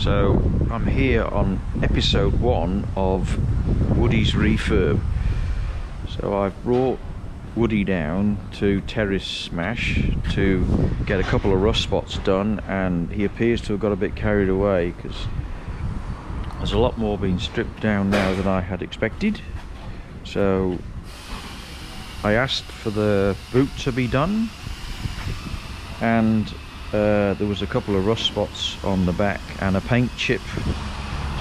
So I'm here on episode 1 of Woody's refurb. So I've brought Woody down to Terrace Smash to get a couple of rust spots done, and he appears to have got a bit carried away because there's a lot more being stripped down now than I had expected. So I asked for the boot to be done, and there was a couple of rust spots on the back and a paint chip.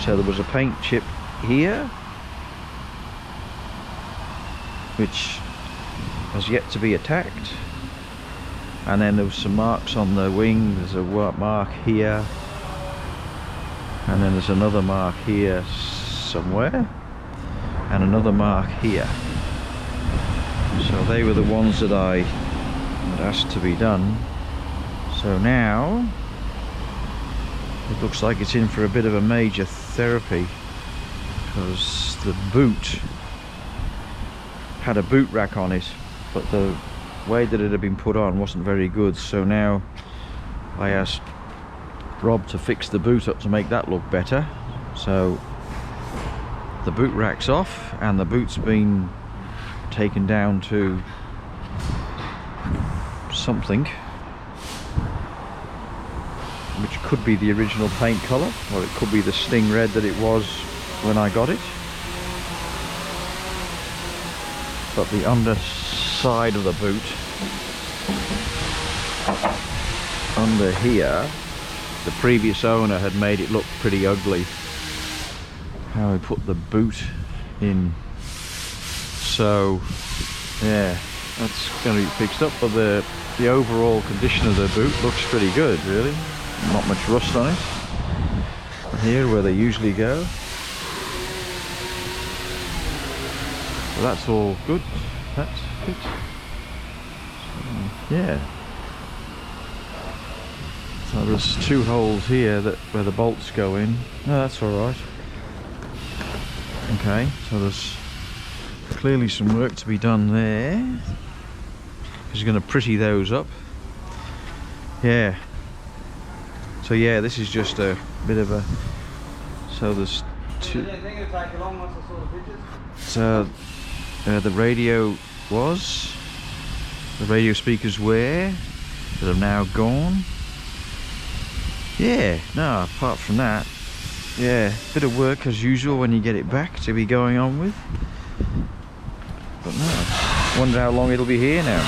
So there was a paint chip here which has yet to be attacked, and then there was some marks on the wing. There's a mark here, and then there's another mark here somewhere, and another mark here. So they were the ones that I had asked to be done. So now it looks like it's in for a bit of a major therapy, because the boot had a boot rack on it, but the way that it had been put on wasn't very good. So now I asked Rob to fix the boot up to make that look better. So the boot rack's off and the boot's been taken down to something which could be the original paint colour, or it could be the sting red that it was when I got it. But the underside of the boot, under here, the previous owner had made it look pretty ugly how he put the boot in. So yeah, that's going to be fixed up, but the overall condition of the boot looks pretty good, really. Not much rust on it. Here where they usually go. So that's all good. That's good. So, yeah. So there's 2 holes here where the bolts go in. No, that's all right. Okay, so there's clearly some work to be done there. He's going to pretty those up. Yeah. So yeah, this is just a bit of a. So there's 2. So the radio speakers were that have now gone. Yeah. No, apart from that, yeah, bit of work as usual when you get it back to be going on with. But no, wonder how long it'll be here now.